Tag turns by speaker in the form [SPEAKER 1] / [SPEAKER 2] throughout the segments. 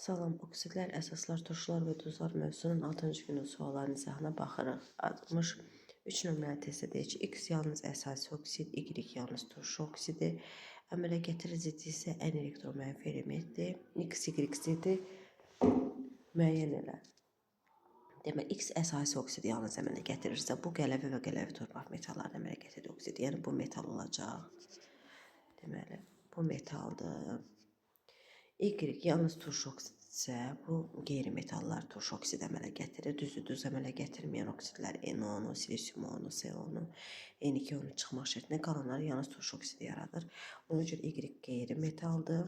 [SPEAKER 1] Salam, oksidlər, əsaslar, turşular və duzlar mövzusunun 6-cı günün suallarının izahına baxırıq. 63 nömrəli testdə deyir ki, X yalnız əsasi oksid, Y yalnız turşu oksidi, əmələ gətirir ziddi isə N elektron mənfi elementdir. X, Y ziddi müəyyən elə. Demək, X əsasi oksidi yalnız əmələ gətirirsə, bu qələvi və qələvi torpaq metallarını əmələ gətirir oksidi. Yəni, bu metal olacaq. Deməli, bu metaldır. Y yalnız turşu oksidsə, bu qeyri-metallar turşu oksid əmələ gətirir. Düzdür, duz əmələ gətirməyən oksidlər NO-nu, silisium-onu, CO-nu, N2-onu çıxmaq şərtinə qalanları yalnız turşu oksidi yaradır. Ona görə Y qeyri-metaldır.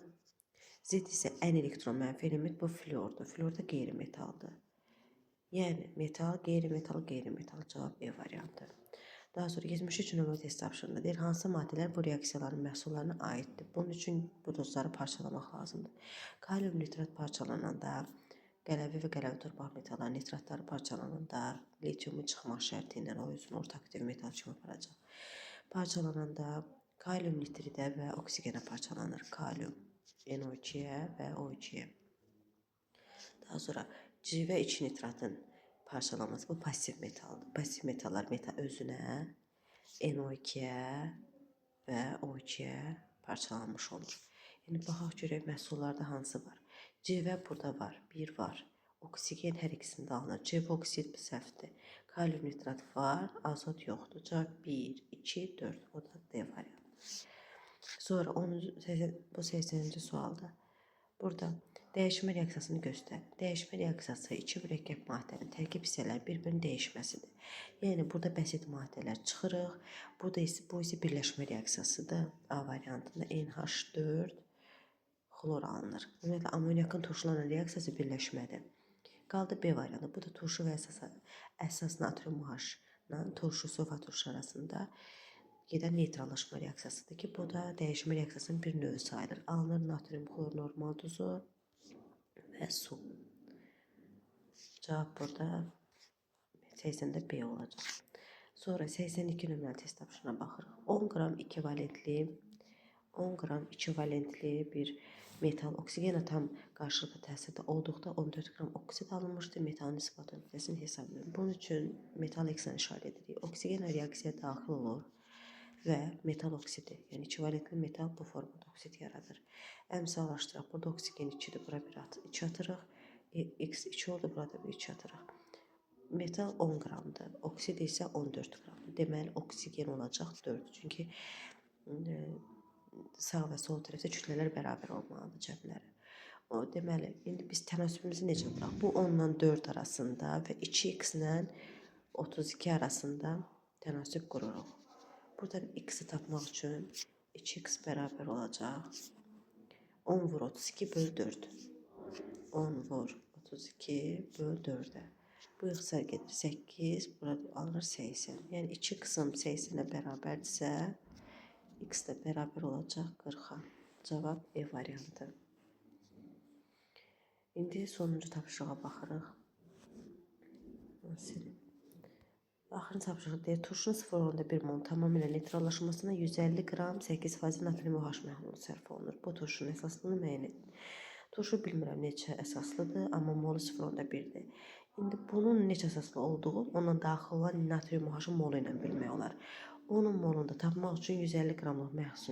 [SPEAKER 1] Zid isə N elektron mənfi element, bu fluordur. Fluor da qeyri-metaldır. Yəni, metal, qeyri-metal, qeyri-metal. Cavab E variantı. Daha sonra 73 nömrəli test tapşırığında deyir, hansı maddələr bu reaksiyaların məhsullarına aiddir? Bunun üçün bu dozları parçalamaq lazımdır. Kalium nitrat parçalananda, qələvi və qələvi torpaq metallar nitratları parçalananda, litiumu çıxmaq şərti ilə o özünü orta aktiv metal kimi aparacaq. Parçalananda kalium nitridə və oksigenə parçalanır. Kalium NO2-yə və O2-yə. Daha sonra C və 2 nitratın parçalanması, bu pasiv metaldır. Pasiv metallar özünə NO2-yə və O2-yə parçalanmış olur. Yəni, baxaq görək məhsullarda hansı var. C və burada var, 1 var. Oksigen hər ikisində alınır. C oksid bu səhvdir. Kalium nitrat var, azot yoxdur. Cavab 1, 2, 4. O da D variantı. Sonra bu 80-ci sualda. Burada dəyişmə reaksiyasını göstər. Dəyişmə reaksiyası iki mürəkkəb maddənin tərkib hissələri bir-birinin dəyişməsidir. Yəni, burada bəsit maddələr çıxırıq. Bu isə birləşmə reaksiyasıdır. A variantında NH4 xlor alınır. Ümumiyyətlə, amoniakın turşularla reaksiyası birləşmədir. Qaldı B variantı. Bu da turşu və əsas natrium OH-la turşu, sofa turşu arasında gedən neytrallaşma reaksiyasıdır ki, bu da dəyişmə reaksiyasının bir növü sayılır. Alınır natrium xlor normal duzu və su. Cavab burada 80-də B olacaq. Sonra 82 nömrəli test tapşırığına baxırıq. 10 qram ikivalentli bir metal oksigen atom qarşılıqlı təsirdə olduqda 14 qram oksid alınmışdır. Metalın nisbat ünitəsini hesab edilir. Bunun üçün metal eksan işarə edirik. Oksigenlə reaksiyaya daxil olur və metal oksidi, yəni ikivalentli metal bu formada oksid yaradır. Əmsallaşdıraq. Burada oksigen 2-dir, bura 2 atırıq. X 2 oldu, burada 2 atırıq. Metal 10 qramdır, oksid isə 14 qramdır. Deməli, oksigen olacaq 4. Çünki sağ və sol tərəfdə kütlələr bərabər olmalıdır cəmləri. Deməli, indi biz tənasübümüzü necə bıraq? Bu 10 ilə 4 arasında və 2x ilə 32 arasında tənasüb qururuq. Buradan x-i tapmaq üçün 2x bərabər olacaq. 10 vur 32 böl 4. 10 vur 32 böl 4-ə. Bu ixtisar gedir 8, burada alınır 80. Yəni 2 qism 80-ə bərabərdirsə, x də bərabər olacaq 40-a. Cavab E variantı. İndi sonuncu tapşırığa baxırıq. Axırıncı tapşırıq deyir, turşunun 0,1 mol tamamilə neytrallaşmasına 150 qram 8% natrium OH məhlulu sərf olunur. Bu turşunun əsaslılığını müəyyən edin. Turşu bilmirəm neçə əsaslıdır, amma molu 0,1-dir. İndi bunun neçə əsaslı olduğu, ondan daxil olan natrium OH-ın molu ilə bilmək olar. Onun molunu da tapmaq üçün 150 qramlıq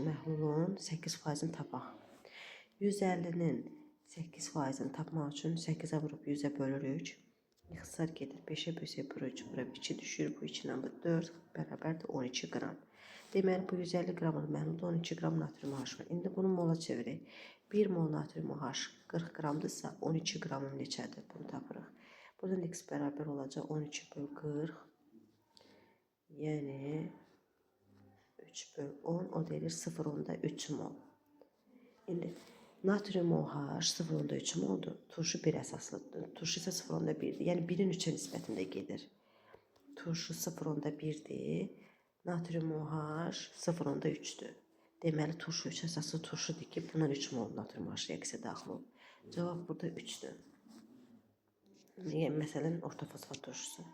[SPEAKER 1] məhlulun 8%-ni tapaq. 150-nin 8%-ni tapmaq üçün 8-ə vurub 100-ə bölürük. İxtisar gedir 5-ə bölsək bura 3, bura 2 düşür, bu 2 ilə bu 4 bərabərdir 12 qram. Deməli, bu 150 qramlıq məhlulda 12 qram natrium OH var. İndi bunu mola çevirək. 1 mol natrium OH 40 qramdırsa 12 qramın neçədir? Bunu tapırıq. Buradan x bərabər olacaq 12 böl 40. Yəni 3 böl 10, o deyilir 0,3 mol. İndi natrium OH 0,3 moldur. Turşu 1 əsaslıdır. Turşu isə 0,1-dir. Yəni 1-in 3-ə nisbətində gedir. Turşu 0,1-dir. Natrium OH 0,3-dür. Deməli, turşu 3 əsaslı turşudur ki, bundan 3 mol natrium OH reaksiyaya daxil olur. Cavab burada 3-dür. Məsələn, orta fosfat turşusu.